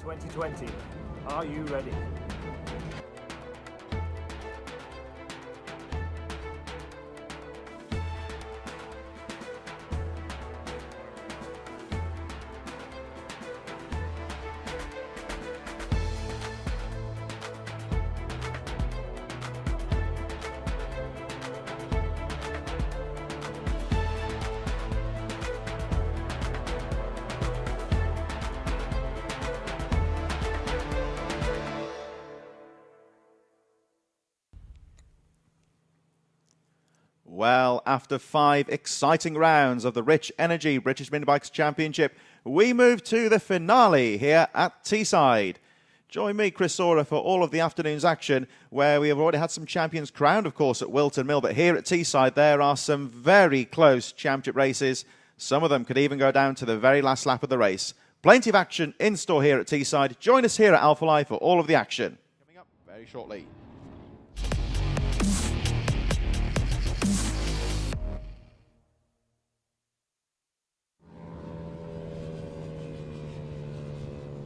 2020. Are you ready? Well, after 5 exciting rounds of the Rich Energy British Mini Bikes Championship, we move to the finale here at Teeside. Join me, Chris Sora, for all of the afternoon's action, where we have already had some champions crowned, of course, at Wilton Mill. But here at Teeside, there are some very close championship races. Some of them could even go down to the very last lap of the race. Plenty of action in store here at Teeside. Join us here at Alpha Live for all of the action. Coming up very shortly.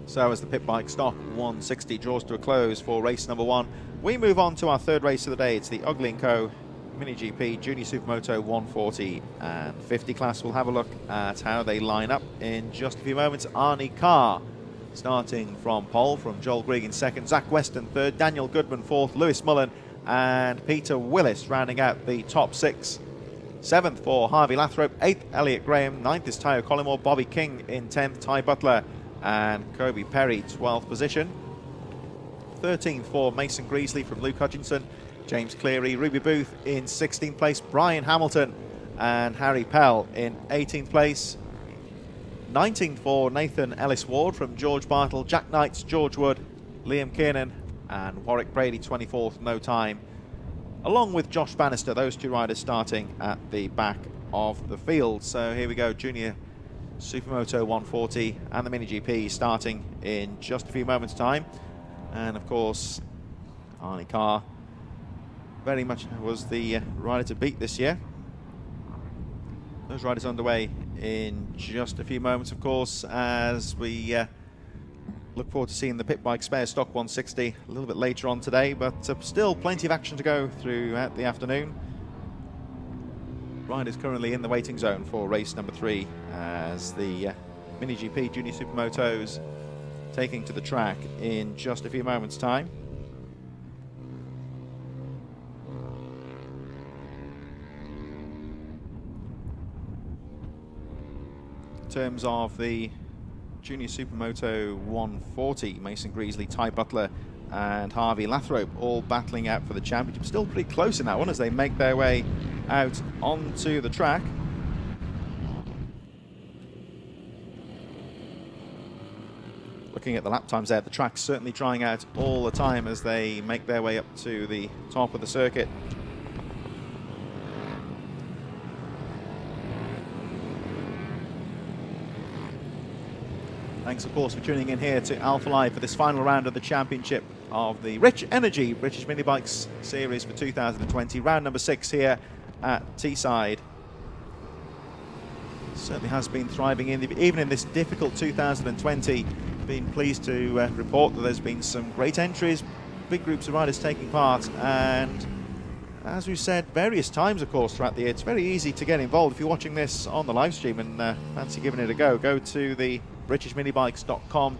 So as the pit bike stock 160 draws to a close for race number 1, we move on to our third race of the day. It's the Uggly & Co. Mini GP Junior Supermoto 140 and 50 class. We'll have a look at how they line up in just a few moments. Arnie Carr starting from pole, from Joel Grigg in second, Zach Weston third, Daniel Goodman fourth, Lewis Mullen and Peter Willis rounding out the top 6. 7th for Harvey Lathrop, 8th Elliot Graham, 9th is Tayo Collymore, Bobby King in 10th, Ty Butler and Kobe Perry 12th position. 13th for Mason Greasley from Luke Hutchinson, James Cleary, Ruby Booth in 16th place, Brian Hamilton and Harry Pell in 18th place. 19th for Nathan Ellis Ward from George Bartle, Jack Knights, George Wood, Liam Kiernan and Warwick Brady 24th, no time. Along with Josh Bannister, those two riders starting at the back of the field. So here we go, Junior Supermoto 140 and the Mini GP starting in just a few moments time. And of course Arnie Carr very much was the rider to beat this year. Those riders underway in just a few moments, of course, as we look forward to seeing the pit bike spare stock 160 a little bit later on today, but still plenty of action to go throughout the afternoon. Riders currently in the waiting zone for race number 3 as the Mini GP Junior Supermotos taking to the track in just a few moments time. In terms of the Junior Supermoto 140, Mason Greasley, Ty Butler and Harvey Lathrop all battling out for the championship. Still pretty close in that one as they make their way out onto the track. Looking at the lap times there, the track's certainly trying out all the time as they make their way up to the top of the circuit. Thanks, of course, for tuning in here to Alpha Live for this final round of the championship of the Rich Energy British Mini Bikes Series for 2020. Round number 6 here at Teeside. Certainly has been thriving even in this difficult 2020. Been pleased to report that there's been some great entries, big groups of riders taking part, and as we've said various times, of course, throughout the year, it's very easy to get involved. If you're watching this on the live stream and fancy giving it a go to the BritishMinibikes.com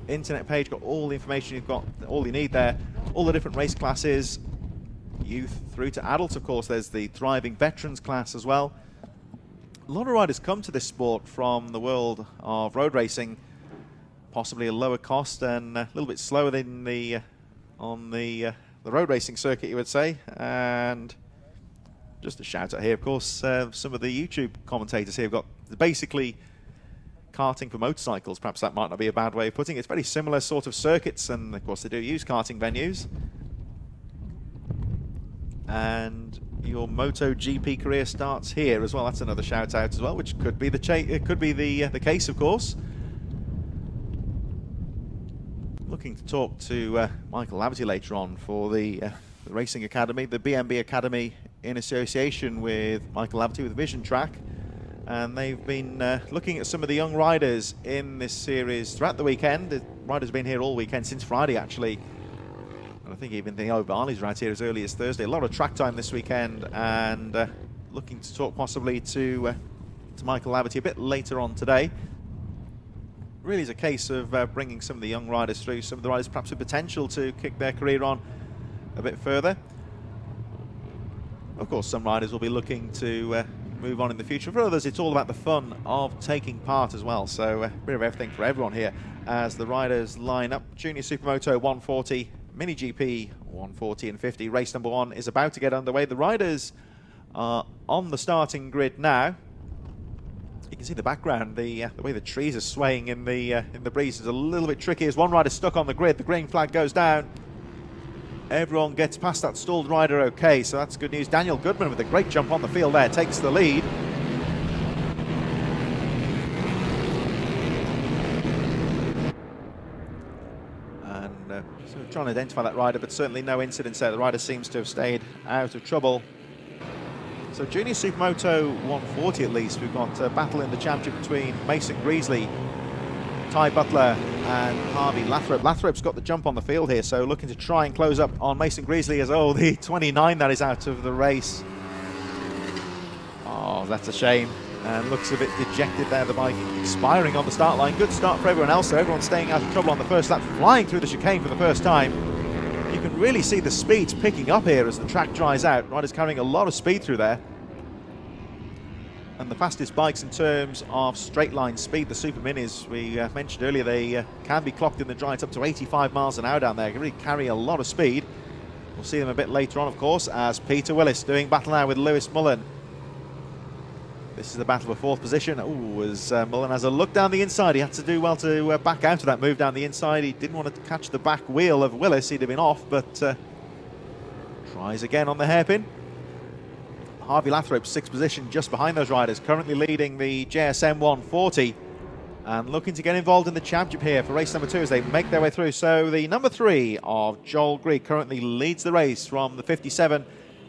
internet page. Got all the information, you've got all you need there, all the different race classes, youth through to adults, of course. There's the thriving veterans class as well. A lot of riders come to this sport from the world of road racing, possibly a lower cost and a little bit slower than the on the road racing circuit, you would say. And just a shout out here, of course, some of the YouTube commentators here have got basically karting for motorcycles. Perhaps that might not be a bad way of putting it. It's very similar sort of circuits, and of course they do use karting venues. And your MotoGP career starts here as well. That's another shout out as well, which could be the case, of course. Looking to talk to Michael Laverty later on for the Racing Academy, the BMB Academy, in association with Michael Laverty with Vision Track. And they've been looking at some of the young riders in this series throughout the weekend. The riders have been here all weekend, since Friday actually. And I think even the O'Barley's right here as early as Thursday. A lot of track time this weekend, and looking to talk possibly to Michael Laverty a bit later on today. Really is a case of bringing some of the young riders through, some of the riders perhaps with potential to kick their career on a bit further. Of course, some riders will be looking to move on in the future. For others, it's all about the fun of taking part as well. So a bit of everything for everyone here as the riders line up. Junior Supermoto 140, Mini GP 140 and 50. Race number 1 is about to get underway. The riders are on the starting grid now. You can see the background, the way the trees are swaying in the breeze is a little bit tricky as one rider stuck on the grid. The green flag goes down. Everyone gets past that stalled rider okay, so that's good news. Daniel Goodman with a great jump on the field there takes the lead. And so we're trying to identify that rider, but certainly no incidents there. The rider seems to have stayed out of trouble. So Junior Supermoto 140 at least, we've got a battle in the championship between Mason Greasley, Ty Butler and Harvey Lathrop. Lathrop's got the jump on the field here, so looking to try and close up on Mason Greasley as, oh, the 29 that is out of the race. Oh, that's a shame. And looks a bit dejected there, the bike expiring on the start line. Good start for everyone else, so everyone's staying out of trouble on the first lap, flying through the chicane for the first time. You can really see the speeds picking up here as the track dries out. Riders carrying a lot of speed through there. And the fastest bikes in terms of straight line speed, the Super Minis, we mentioned earlier, they can be clocked in the dry. It's up to 85 miles an hour down there. They can really carry a lot of speed. We'll see them a bit later on, of course, as Peter Willis doing battle now with Lewis Mullen. This is the battle for fourth position. Oh, as Mullen has a look down the inside. He had to do well to back out of that move down the inside. He didn't want to catch the back wheel of Willis. He'd have been off, but tries again on the hairpin. Harvey Lathrop, sixth position, just behind those riders, currently leading the JSM 140 and looking to get involved in the championship here for race number 2 as they make their way through. So the number 3 of Joel Grigg currently leads the race from the 57.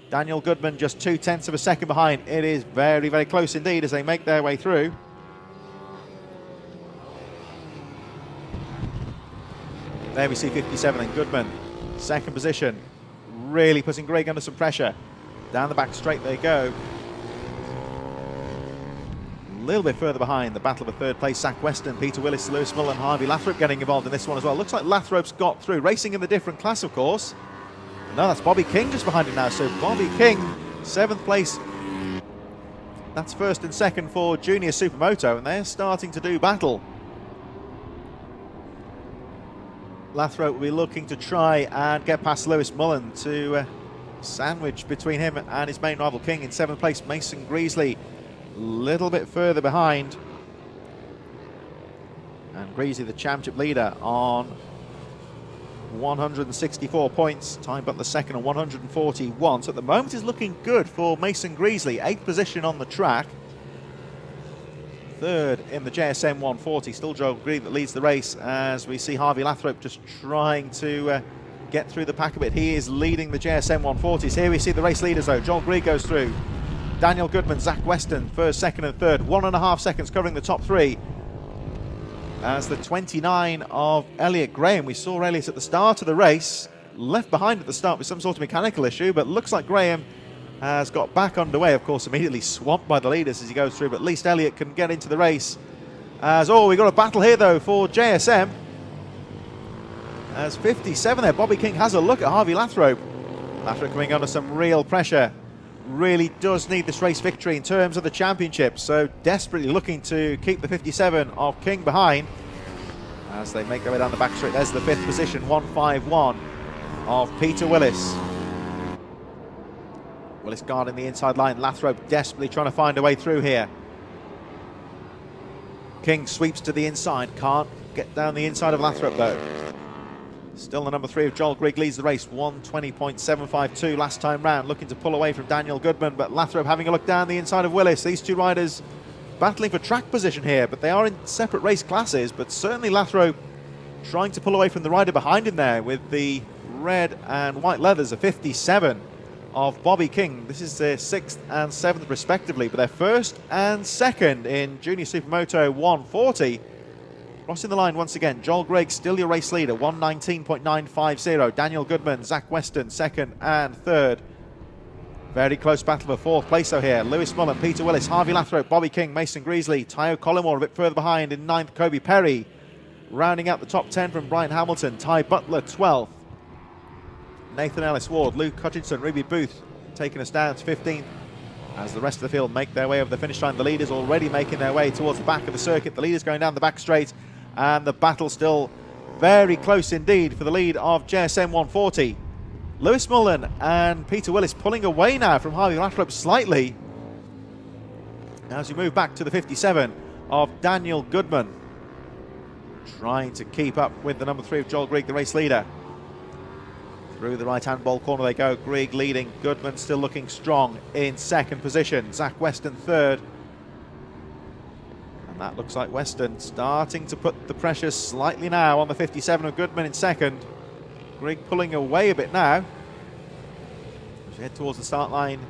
Daniel Goodman just 0.2 of a second behind. It is very, very close indeed as they make their way through. There we see 57 and Goodman, second position, really putting Grigg under some pressure. Down the back straight they go. A little bit further behind, the battle of a third place, Zach Weston, Peter Willis, Lewis Mullen, Harvey Lathrop getting involved in this one as well. Looks like Lathrop's got through, racing in the different class, of course. No, that's Bobby King just behind him now. So Bobby King, 7th place. That's first and second for Junior Supermoto, and they're starting to do battle. Lathrop will be looking to try and get past Lewis Mullen to sandwich between him and his main rival King in 7th place. Mason Greasley a little bit further behind, and Greasley the championship leader on 164 points. Ty Butler second on 141. So at the moment is looking good for Mason Greasley, 8th position on the track, 3rd in the JSM 140. Still Joel Grigg that leads the race as we see Harvey Lathrop just trying to get through the pack a bit. He is leading the JSM 140s. Here we see the race leaders though. Joel Grigg goes through. Daniel Goodman, Zach Weston, first, second and third. 1.5 seconds covering the top 3. As the 29 of Elliot Graham. We saw Elliot at the start of the race, left behind at the start with some sort of mechanical issue, but looks like Graham has got back underway. Of course, immediately swamped by the leaders as he goes through, but at least Elliot can get into the race. As, oh, we've got a battle here though for JSM. As 57 there, Bobby King has a look at Harvey Lathrop. Lathrop coming under some real pressure. Really does need this race victory in terms of the championship, so desperately looking to keep the 57 of King behind as they make their way down the back straight. There's the 5th position, 151 of Peter Willis. Willis guarding the inside line. Lathrop desperately trying to find a way through here. King sweeps to the inside, can't get down the inside of Lathrop though. Still the number 3 of Joel Grigg leads the race, 120.752 last time round, looking to pull away from Daniel Goodman, but Lathrop having a look down the inside of Willis. These two riders battling for track position here, but they are in separate race classes, but certainly Lathrop trying to pull away from the rider behind him there with the red and white leathers, a 57 of Bobby King. This is their 6th and 7th respectively, but they're 1st and 2nd in Junior Supermoto 140. Crossing the line once again, Joel Grigg still your race leader, 1:19.950. Daniel Goodman, Zach Weston 2nd and 3rd. Very close battle for 4th place though here. Lewis Mullen, Peter Willis, Harvey Lathrop, Bobby King, Mason Greasley, Tyo Collymore a bit further behind in 9th, Kobe Perry. Rounding out the top 10 from Brian Hamilton, Ty Butler 12th. Nathan Ellis Ward, Luke Hutchinson, Ruby Booth taking us down to 15th as the rest of the field make their way over the finish line. The leaders already making their way towards the back of the circuit. The leaders going down the back straight, and the battle still very close indeed for the lead of JSM 140. Lewis Mullen and Peter Willis pulling away now from Harvey Lathrop slightly as we move back to the 57 of Daniel Goodman, trying to keep up with the number 3 of Joel Grigg, the race leader. Through the right-hand ball corner they go. Grigg leading. Goodman still looking strong in 2nd position. Zach Weston 3rd. And that looks like Weston starting to put the pressure slightly now on the 57 of Goodman in 2nd. Grigg pulling away a bit now. As we head towards the start line,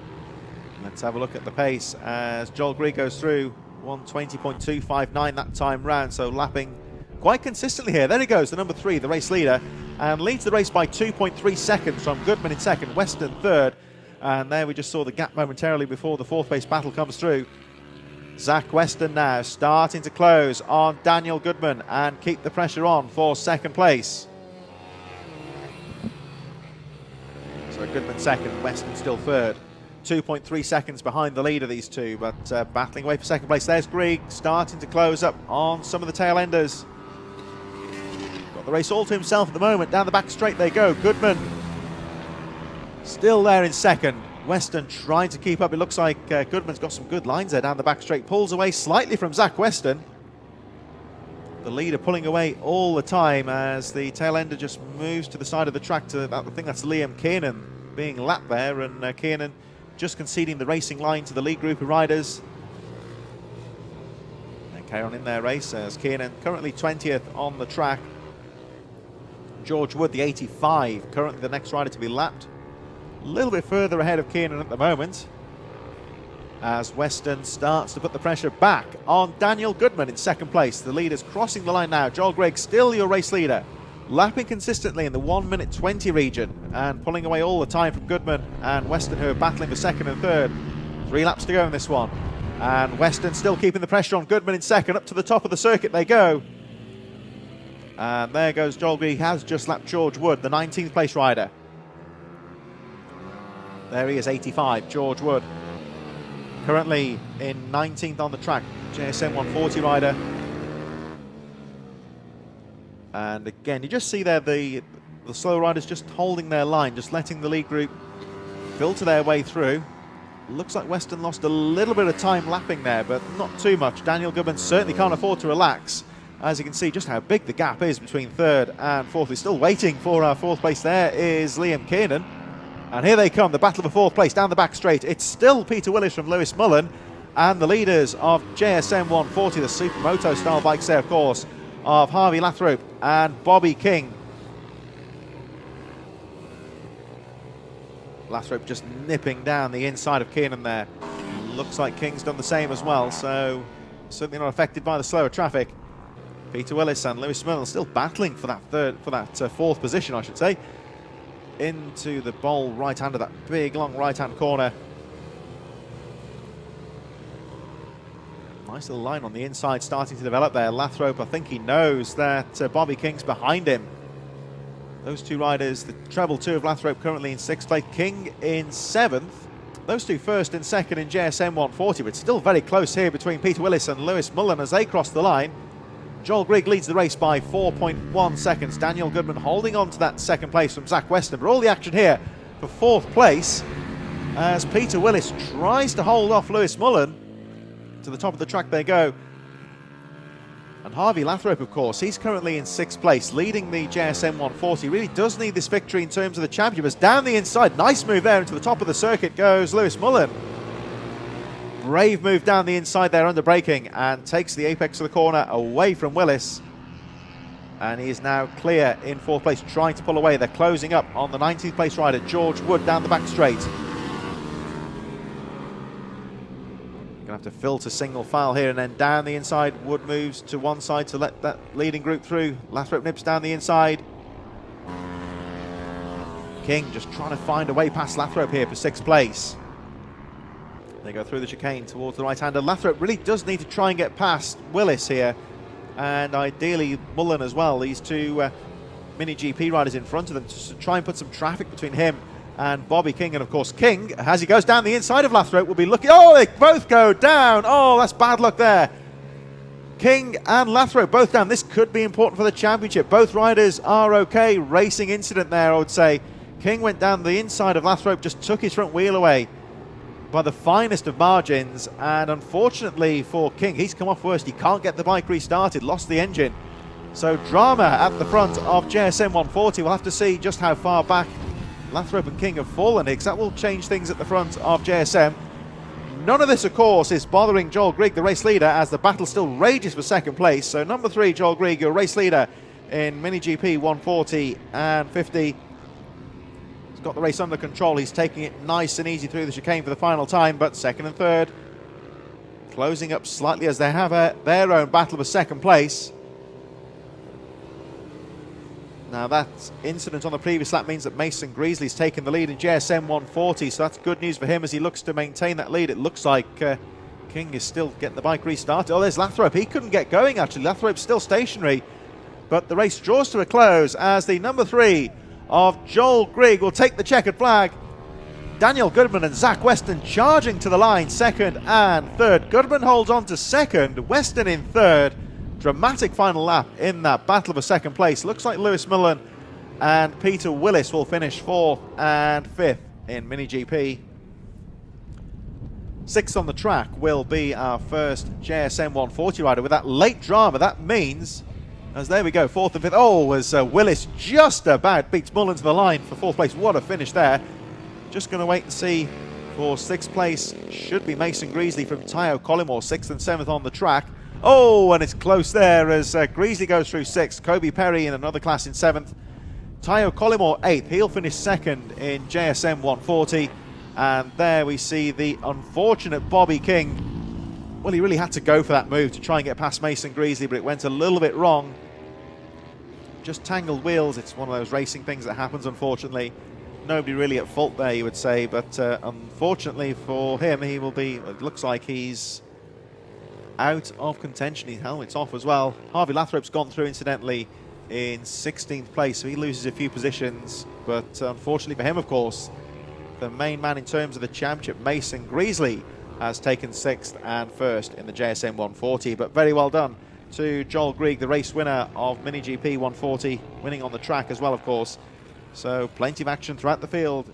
let's have a look at the pace as Joel Grigg goes through. 1:20.259 that time round, so lapping quite consistently here. There he goes, the number 3, the race leader, and leads the race by 2.3 seconds from Goodman in 2nd, Weston 3rd. And there we just saw the gap momentarily before the 4th place battle comes through. Zach Weston now starting to close on Daniel Goodman and keep the pressure on for 2nd place. So Goodman 2nd, Weston still 3rd. 2.3 seconds behind the leader, these two, but battling away for 2nd place. There's Grigg starting to close up on some of the tail enders. The race all to himself at the moment. Down the back straight they go. Goodman still there in 2nd. Weston trying to keep up. It looks like Goodman's got some good lines there down the back straight. Pulls away slightly from Zach Weston. The leader pulling away all the time as the tail ender just moves to the side of the track. I think that's Liam Kiernan being lapped there, and Kiernan just conceding the racing line to the lead group of riders. They carry on in their race as Kiernan currently 20th on the track. George Wood, the 85, currently the next rider to be lapped. A little bit further ahead of Kiernan at the moment as Weston starts to put the pressure back on Daniel Goodman in 2nd place. The leaders crossing the line now. Joel Grigg still your race leader, lapping consistently in the 1:20 region and pulling away all the time from Goodman and Weston, who are battling for 2nd and 3rd. 3 laps to go in this one. And Weston still keeping the pressure on Goodman in 2nd. Up to the top of the circuit they go. And there goes Joel Grigg, has just lapped George Wood, the 19th place rider. There he is, 85, George Wood. Currently in 19th on the track, JSM 140 rider. And again, you just see there the slow riders just holding their line, just letting the lead group filter their way through. Looks like Weston lost a little bit of time lapping there, but not too much. Daniel Goodman certainly can't afford to relax. As you can see just how big the gap is between 3rd and 4th. We're still waiting for our 4th place. There is Liam Kiernan. And here they come, the battle for 4th place down the back straight. It's still Peter Willis from Lewis Mullen and the leaders of JSM 140, the Supermoto style bikes there, of course, of Harvey Lathrop and Bobby King. Lathrop just nipping down the inside of Kiernan there. Looks like King's done the same as well, so certainly not affected by the slower traffic. Peter Willis and Lewis Mullen still battling for that 4th position, I should say. Into the bowl right-hand of that big, long right-hand corner. Nice little line on the inside starting to develop there. Lathrop, I think he knows that Bobby King's behind him. Those two riders, the treble 2 of Lathrop currently in 6th place, King in 7th. Those two 1st and 2nd in JSM 140, but still very close here between Peter Willis and Lewis Mullen as they cross the line. Joel Grigg leads the race by 4.1 seconds. Daniel Goodman holding on to that 2nd place from Zach Weston. But all the action here for 4th place as Peter Willis tries to hold off Lewis Mullen. To the top of the track they go. And Harvey Lathrop, of course, he's currently in 6th place, leading the JSM 140. Really does need this victory in terms of the championship. As down the inside, nice move there into the top of the circuit goes Lewis Mullen. Brave move down the inside there under braking and takes the apex of the corner away from Willis. And he is now clear in 4th place, trying to pull away. They're closing up on the 19th place rider, George Wood, down the back straight. going to have to filter single file here, and then down the inside. Wood moves to one side to let that leading group through. Lathrop nips down the inside. King just trying to find a way past Lathrop here for 6th place. They go through the chicane towards the right-hander. Lathrop really does need to try and get past Willis here, and ideally Mullen as well. These two Mini GP riders in front of them to try and put some traffic between him and Bobby King. And of course King, as he goes down the inside of Lathrop, will be looking. Oh, they both go down. Oh, that's bad luck there. King and Lathrop both down. This could be important for the championship. Both riders are okay. Racing incident there, I would say. King went down the inside of Lathrop, just took his front wheel away by the finest of margins, and unfortunately for King, he's come off worst. He can't get the bike restarted, lost the engine. So drama at the front of JSM 140. We'll have to see just how far back Lathrop and King have fallen, because that will change things at the front of JSM. None of this, of course, is bothering Joel Grigg, the race leader, as the battle still rages for 2nd place. So number 3, Joel Grigg, your race leader in Mini GP 140 and 50. He's got the race under control. He's taking it nice and easy through the chicane for the final time, but 2nd and 3rd closing up slightly as they have their own battle for 2nd place. Now that incident on the previous lap means that Mason Greasley's taken the lead in JSM 140, so that's good news for him as he looks to maintain that lead. It looks like King is still getting the bike restarted. Oh, there's Lathrop. He couldn't get going, actually. Lathrop's still stationary, but the race draws to a close as the number 3 of Joel Grigg will take the checkered flag. Daniel Goodman and Zach Weston charging to the line, 2nd and 3rd. Goodman holds on to 2nd, Weston in 3rd. Dramatic final lap in that battle for 2nd place. Looks like Lewis Mullen and Peter Willis will finish 4th and 5th in Mini GP. 6th on the track will be our first JSM 140 rider. With that late drama, that means, as there we go, 4th and 5th. Oh, as Willis just about beats Mullen to the line for 4th place. What a finish there. Just going to wait and see for 6th place. Should be Mason Greasley from Tayo Collymore, 6th and 7th on the track. Oh, and it's close there as Greasley goes through 6th. Kobe Perry in another class in 7th. Tayo Collymore 8th. He'll finish 2nd in JSM 140. And there we see the unfortunate Bobby King. Well, he really had to go for that move to try and get past Mason Greasley, but it went a little bit wrong. Just tangled wheels. It's one of those racing things that happens, unfortunately. Nobody really at fault there, you would say, but unfortunately for him, he will be, it looks like he's out of contention. His helmet's off as well. Harvey Lathrop's gone through, incidentally, in 16th place, so he loses a few positions, but unfortunately for him, of course, the main man in terms of the championship, Mason Greasley, has taken 6th and 1st in the JSM 140, but very well done to Joel Grigg, the race winner of Mini GP 140, winning on the track as well, of course. So plenty of action throughout the field.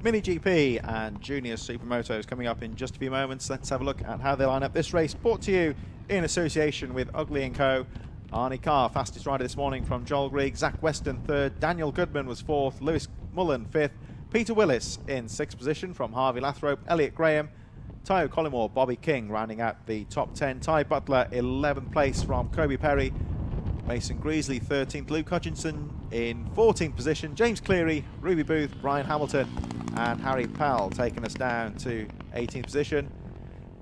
Mini GP and Junior Supermotos coming up in just a few moments. Let's have a look at how they line up this race, brought to you in association with Uggly & Co. Arnie Carr, fastest rider this morning from Joel Grigg. Zach Weston 3rd, Daniel Goodman was 4th, Lewis Mullen 5th, Peter Willis in 6th position from Harvey Lathrop, Elliot Graham, Tayo Collymore, Bobby King rounding out the top 10, Ty Butler 11th place from Kobe Perry, Mason Greasley 13th, Luke Hutchinson in 14th position, James Cleary, Ruby Booth, Brian Hamilton and Harry Powell taking us down to 18th position.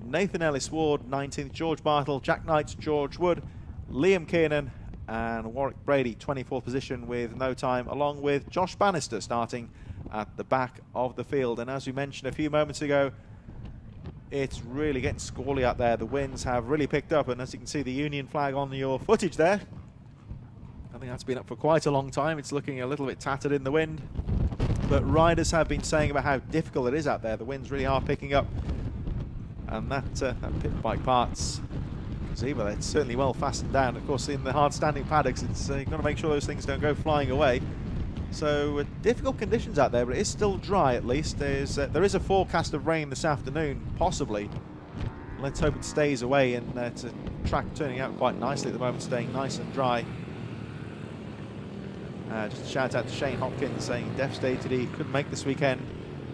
Nathan Ellis Ward 19th, George Bartle, Jack Knight, George Wood, Liam Kiernan and Warwick Brady 24th position with no time, along with Josh Bannister starting at the back of the field. And as we mentioned a few moments ago, it's really getting squally out there. The winds have really picked up, and as you can see the Union flag on your footage there, I think that's been up for quite a long time. It's looking a little bit tattered in the wind, but riders have been saying about how difficult it is out there. The winds really are picking up, and that pit bike parts, well, it's certainly well fastened down. Of course, in the hard standing paddocks, it's you've got to make sure those things don't go flying away. So difficult conditions out there, but it is still dry at least. There is a forecast of rain this afternoon, possibly. Let's hope it stays away, and it's a track turning out quite nicely at the moment, staying nice and dry. Just a shout out to Shane Hopkins saying devastated he couldn't make this weekend.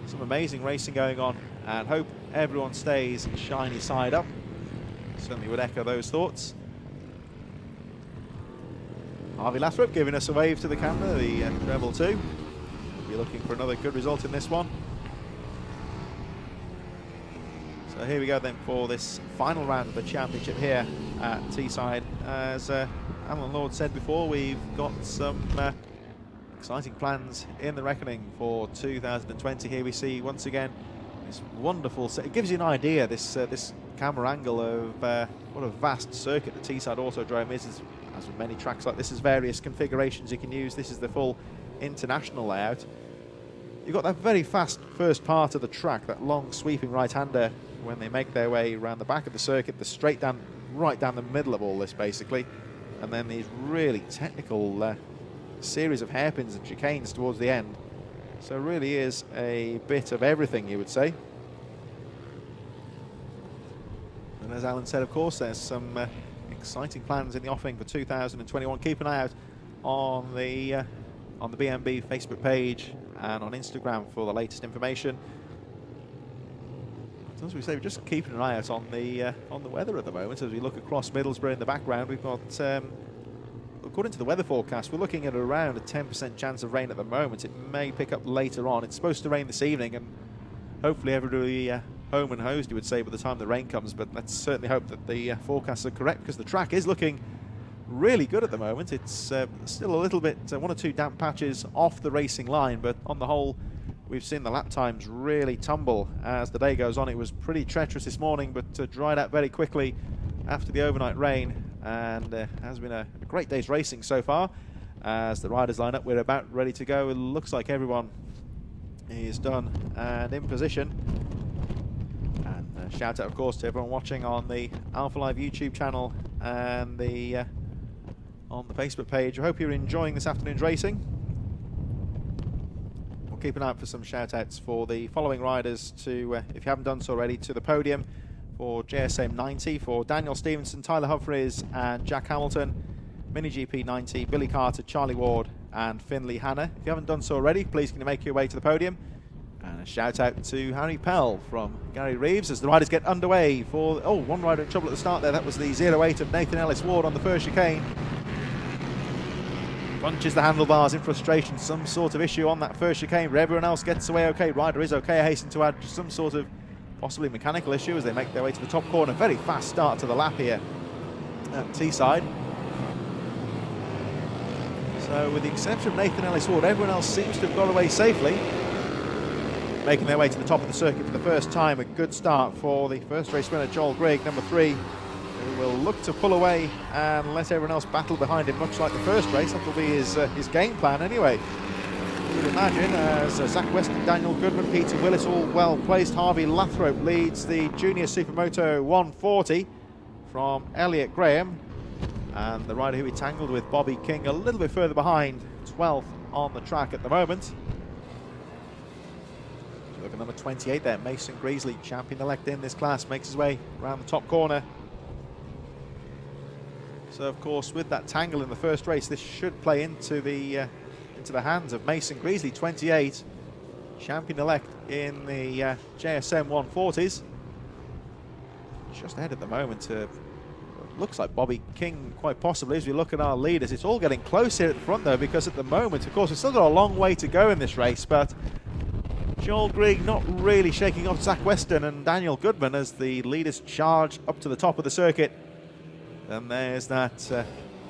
Some amazing racing going on, and hope everyone stays shiny side up. Certainly would echo those thoughts. Harvey Lathrop giving us a wave to the camera, the treble 2. We'll be looking for another good result in this one. So here we go then for this final round of the championship here at Teeside. As Alan Lord said before, we've got some exciting plans in the reckoning for 2020. Here we see once again this wonderful set. It gives you an idea, this camera angle of what a vast circuit the Teeside Autodrome is. As with many tracks like this, there's various configurations you can use. This is the full international layout. You've got that very fast first part of the track, that long sweeping right-hander when they make their way around the back of the circuit, the straight down, right down the middle of all this basically, and then these really technical series of hairpins and chicanes towards the end. So it really is a bit of everything, you would say. And as Alan said, of course, there's some exciting plans in the offing for 2021. Keep an eye out on the BMB Facebook page and on Instagram for the latest information. So as we say, we're just keeping an eye out on the weather at the moment. As we look across Middlesbrough in the background, we've got, according to the weather forecast, we're looking at around a 10% chance of rain at the moment. It may pick up later on. It's supposed to rain this evening, and hopefully everybody home and hosed, you would say, by the time the rain comes. But let's certainly hope that the forecasts are correct, because the track is looking really good at the moment. It's still a little bit, one or two damp patches off the racing line, but on the whole, we've seen the lap times really tumble as the day goes on. It was pretty treacherous this morning, but dried out very quickly after the overnight rain, and has been a great day's racing so far. As the riders line up, we're about ready to go. It looks like everyone is done and in position. And shout out, of course, to everyone watching on the Alpha Live YouTube channel and on the Facebook page. I hope you're enjoying this afternoon's racing. We'll keep an eye out for some shout-outs for the following riders to, if you haven't done so already, to the podium. For JSM 90, for Daniel Stevenson, Tyler Humphreys and Jack Hamilton. Mini GP 90, Billy Carter, Charlie Ward and Finley Hanna. If you haven't done so already, please can you make your way to the podium. And a shout out to Harry Pell from Gary Reeves as the riders get underway for, oh, one rider in trouble at the start there. That was the 08 of Nathan Ellis Ward on the first chicane. Punches the handlebars in frustration, some sort of issue on that first chicane, but everyone else gets away okay. Rider is okay. I hasten to add some sort of possibly mechanical issue as they make their way to the top corner. Very fast start to the lap here at Teeside. So with the exception of Nathan Ellis Ward, everyone else seems to have got away safely, making their way to the top of the circuit for the first time. A good start for the first race winner, Joel Grigg, number 3, who will look to pull away and let everyone else battle behind him, much like the first race. That will be his game plan anyway. You would imagine, as Zach Weston, Daniel Goodman, Peter Willis, all well placed. Harvey Lathrop leads the Junior Supermoto 140 from Elliot Graham, and the rider who he tangled with, Bobby King, a little bit further behind, 12th on the track at the moment. Look at number 28 there, Mason Greasley, champion-elect in this class, makes his way around the top corner. So of course, with that tangle in the first race, this should play into the hands of Mason Greasley, 28, champion-elect in the JSM 140s. Just ahead at the moment, looks like Bobby King, quite possibly. As we look at our leaders, it's all getting close here at the front though, because at the moment, of course, we've still got a long way to go in this race, but Joel Grigg not really shaking off Zach Weston and Daniel Goodman as the leaders charge up to the top of the circuit. And there's that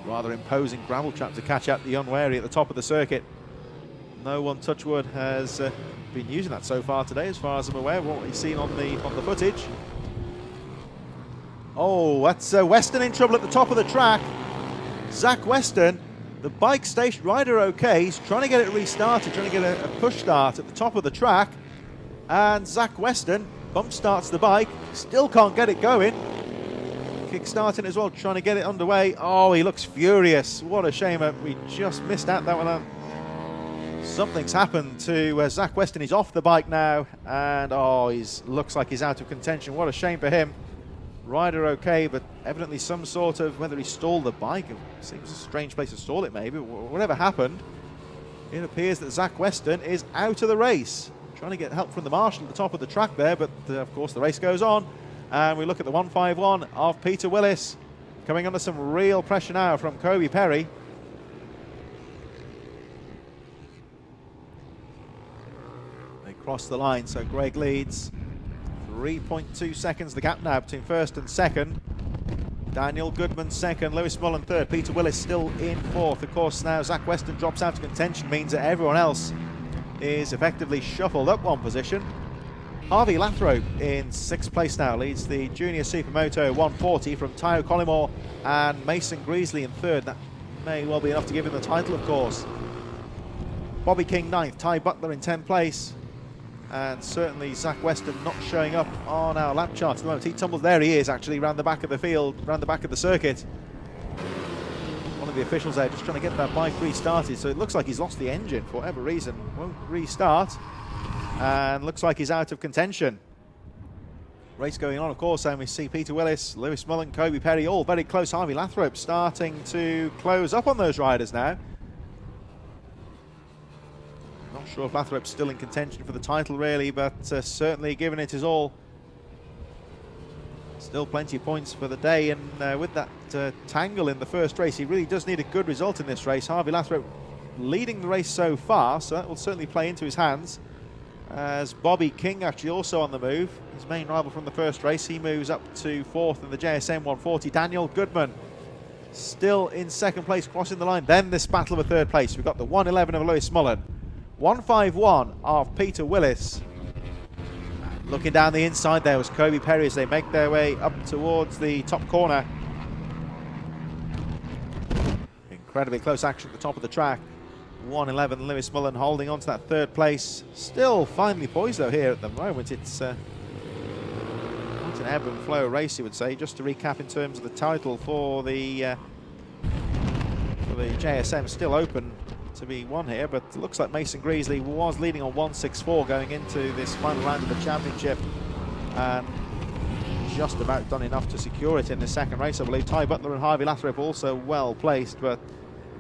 rather imposing gravel trap to catch out the unwary at the top of the circuit. No one, touch wood, has been using that so far today, as far as I'm aware, what we've seen on the footage. Oh, that's Weston in trouble at the top of the track. Zach Weston, the bike station rider okay. He's trying to get it restarted, trying to get a push start at the top of the track. And Zach Weston bump starts the bike, still can't get it going. Kick starting as well, trying to get it underway. Oh, he looks furious. What a shame. We just missed out that one. Something's happened to Zach Weston. He's off the bike now, and oh, looks like he's out of contention. What a shame for him. Rider okay, but evidently some sort of, whether he stalled the bike, it seems a strange place to stall it maybe, whatever happened, it appears that Zach Weston is out of the race. Trying to get help from the marshal at the top of the track there, but of course the race goes on, and we look at the 151 of Peter Willis, coming under some real pressure now from Kobe Perry, across the line. So Greg leads 3.2 seconds, the gap now between first and second. Daniel Goodman second, Lewis Mullen third, Peter Willis still in fourth. Of course, now Zach Weston drops out of contention, means that everyone else is effectively shuffled up one position. Harvey Lathrope in sixth place now, leads the Junior Supermoto 140 from Tayo Collymore, and Mason Greasley in third. That may well be enough to give him the title, of course. Bobby King ninth, Ty Butler in 10th place, and certainly Zach Weston not showing up on our lap chart at the moment. He tumbles, there he is actually, round the back of the field, round the back of the circuit. One of the officials there just trying to get that bike restarted, so it looks like he's lost the engine for whatever reason. Won't restart, and looks like he's out of contention. Race going on, of course, and we see Peter Willis, Lewis Mullen, Kobe Perry all very close. Harvey Lathrope starting to close up on those riders now. Not sure if Lathrope's still in contention for the title really, but certainly giving it his all. Still plenty of points for the day, and with that tangle in the first race, he really does need a good result in this race. Harvey Lathrope leading the race so far, so that will certainly play into his hands. As Bobby King actually also on the move, his main rival from the first race, he moves up to fourth in the JSM 140. Daniel Goodman still in second place, crossing the line. Then this battle of a third place. We've got the 111 of Lewis Mullen, 151 of Peter Willis. Looking down the inside there was Kobe Perry as they make their way up towards the top corner. Incredibly close action at the top of the track. 111 Lewis Mullen holding on to that third place. Still finely poised though here at the moment. It's quite an ebb and flow race, you would say. Just to recap in terms of the title for the JSM, still open to be won here, but it looks like Mason Greasley was leading on 164 going into this final round of the championship, and just about done enough to secure it in the second race, I believe. Ty Butler and Harvey Lathrope also well placed, but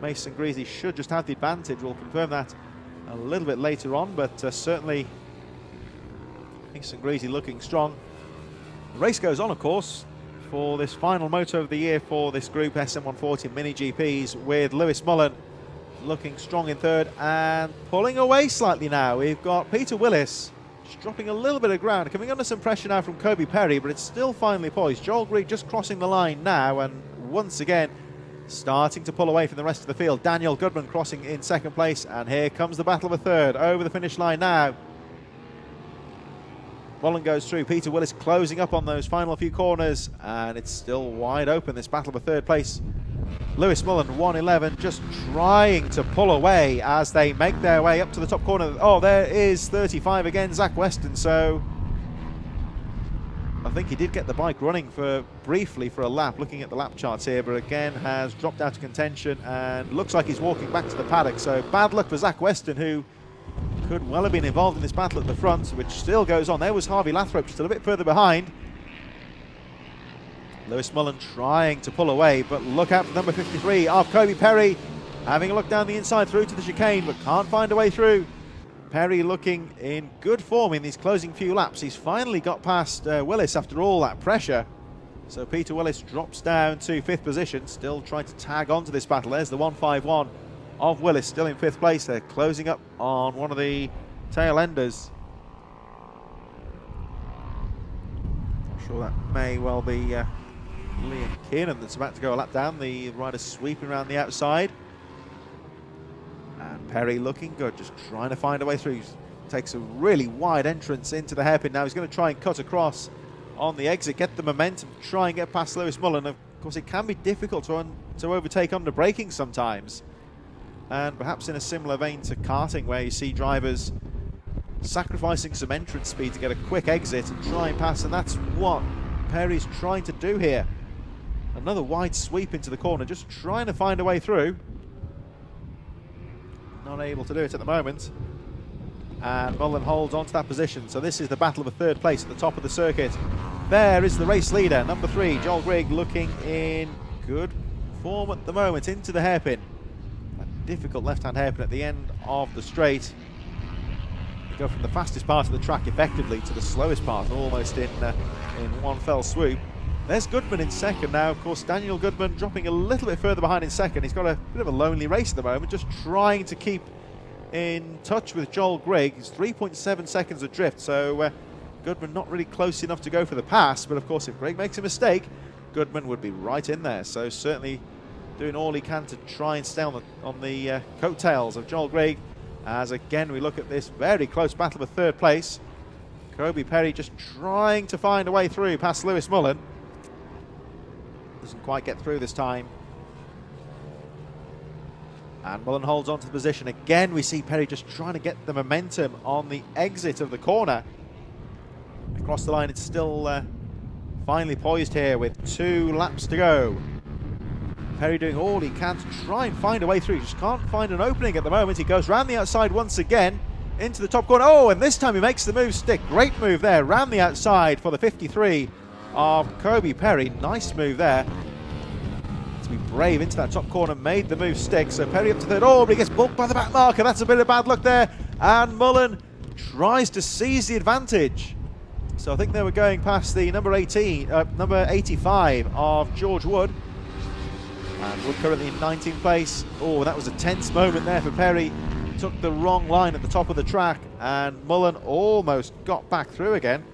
Mason Greasley should just have the advantage. We'll confirm that a little bit later on, but certainly Mason Greasley looking strong. The race goes on, of course, for this final moto of the year for this group, SM140 Mini GPs, with Lewis Mullen looking strong in third and pulling away slightly now. We've got Peter Willis just dropping a little bit of ground, coming under some pressure now from Kobe Perry, but it's still finely poised. Joel Grigg just crossing the line now, and once again starting to pull away from the rest of the field. Daniel Goodman crossing in second place, and here comes the battle of a third over the finish line now. Mullen goes through, Peter Willis closing up on those final few corners, and it's still wide open, this battle of a third place. Lewis Mullen, 111, just trying to pull away as they make their way up to the top corner. Oh, there is 35 again, Zach Weston. So I think he did get the bike running briefly for a lap, looking at the lap charts here, but again has dropped out of contention and looks like he's walking back to the paddock. So bad luck for Zach Weston, who could well have been involved in this battle at the front, which still goes on. There was Harvey Lathrope still a bit further behind. Lewis Mullen trying to pull away, but look out for number 53 of Kobe Perry, having a look down the inside through to the chicane, but can't find a way through. Perry looking in good form in these closing few laps. He's finally got past Willis after all that pressure. So Peter Willis drops down to fifth position, still trying to tag on to this battle. There's the 151 of Willis, still in fifth place. They're closing up on one of the tail enders. I'm sure that may well be Liam Kiernan that's about to go a lap down. The rider sweeping around the outside. And Perry looking good, just trying to find a way through. Takes a really wide entrance into the hairpin. Now he's going to try and cut across on the exit, get the momentum, try and get past Lewis Mullen. Of course, it can be difficult to overtake under braking sometimes. And perhaps in a similar vein to karting, where you see drivers sacrificing some entrance speed to get a quick exit and try and pass, and that's what Perry's trying to do here. Another wide sweep into the corner, just trying to find a way through. Not able to do it at the moment. And Mullen holds on to that position. So this is the battle of a third place at the top of the circuit. There is the race leader, number 3, Joel Grigg, looking in good form at the moment, into the hairpin. A difficult left-hand hairpin at the end of the straight. You go from the fastest part of the track effectively to the slowest part, almost in one fell swoop. There's Goodman in second now. Of course, Daniel Goodman dropping a little bit further behind in second. He's got a bit of a lonely race at the moment, just trying to keep in touch with Joel Grigg. He's 3.7 seconds adrift, so Goodman not really close enough to go for the pass, but of course if Grigg makes a mistake, Goodman would be right in there. So certainly doing all he can to try and stay on the coattails of Joel Grigg, as again we look at this very close battle for third place. Kobe Perry just trying to find a way through past Lewis Mullen. Doesn't quite get through this time. And Mullen holds on to the position. Again, we see Perry just trying to get the momentum on the exit of the corner. Across the line, it's still finally poised here with 2 laps to go. Perry doing all he can to try and find a way through. He just can't find an opening at the moment. He goes round the outside once again into the top corner. Oh, and this time he makes the move stick. Great move there, round the outside for the 53 of Kobe Perry. Nice move there to be brave into that top corner, made the move stick. So Perry up to third. Oh, but he gets bulked by the back marker. That's a bit of bad luck there. And Mullen tries to seize the advantage. So I think they were going past the number 85 of George Wood. And Wood currently in 19th place. Oh, that was a tense moment there for Perry. Took the wrong line at the top of the track, and Mullen almost got back through again.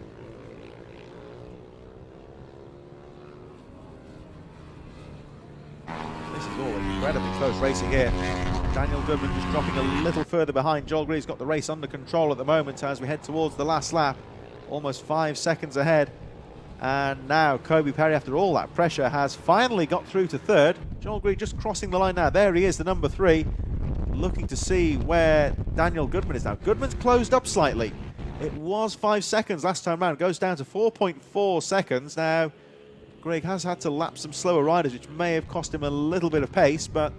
This is all incredibly close racing here. Daniel Goodman just dropping a little further behind. Joel Greig's got the race under control at the moment as we head towards the last lap. Almost 5 seconds ahead. And now Kobe Perry, after all that pressure, has finally got through to third. Joel Greig just crossing the line now. There he is, the number 3. Looking to see where Daniel Goodman is now. Goodman's closed up slightly. It was 5 seconds last time round. Goes down to 4.4 seconds. Now, Greig has had to lap some slower riders, which may have cost him a little bit of pace, but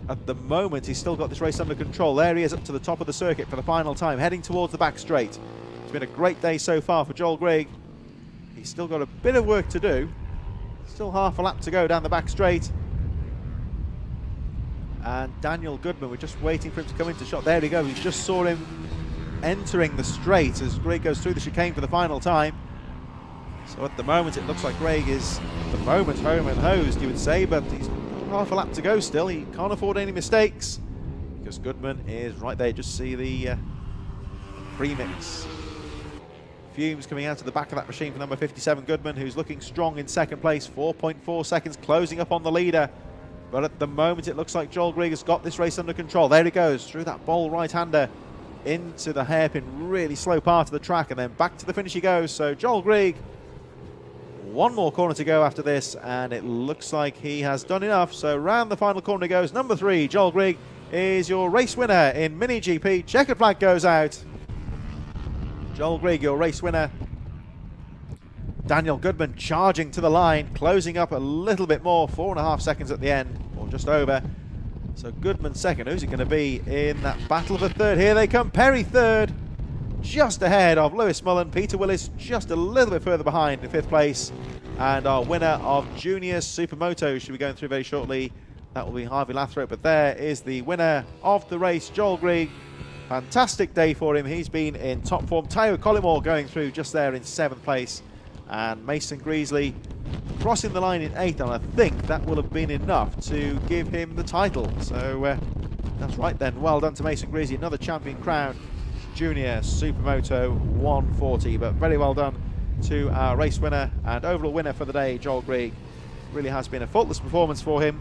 at the moment, he's still got this race under control. There he is up to the top of the circuit for the final time, heading towards the back straight. It's been a great day so far for Joel Greig. He's still got a bit of work to do. Still half a lap to go down the back straight. And Daniel Goodman, we're just waiting for him to come into shot. There he goes. We just saw him entering the straight as Greig goes through the chicane for the final time. So at the moment, it looks like Greig is, at the moment, home and hosed, you would say, but he's got half a lap to go still. He can't afford any mistakes because Goodman is right there. Just see the premix. Fumes coming out of the back of that machine for number 57, Goodman, who's looking strong in second place. 4.4 seconds, closing up on the leader. But at the moment, it looks like Joel Greig has got this race under control. There he goes, through that bowl right-hander into the hairpin, really slow part of the track, and then back to the finish he goes. So Joel Greig, one more corner to go after this, and it looks like he has done enough. So round the final corner goes. Number 3, Joel Greig, is your race winner in Mini GP. Checkered flag goes out. Joel Greig, your race winner. Daniel Goodman charging to the line, closing up a little bit more, 4.5 seconds at the end, or just over. So Goodman second. Who's it going to be in that battle for third? Here they come. Perry third, just ahead of Lewis Mullen. Peter Willis just a little bit further behind in 5th place. And our winner of Junior Supermoto should be going through very shortly. That will be Harvey Lathrop. But there is the winner of the race, Joel Greig. Fantastic day for him. He's been in top form. Tyo Collymore going through just there in 7th place. And Mason Greasley crossing the line in 8th, and I think that will have been enough to give him the title. So that's right then. Well done to Mason Greasley. Another champion crown, Junior Supermoto 140. But very well done to our race winner and overall winner for the day, Joel Greig. Really has been a faultless performance for him.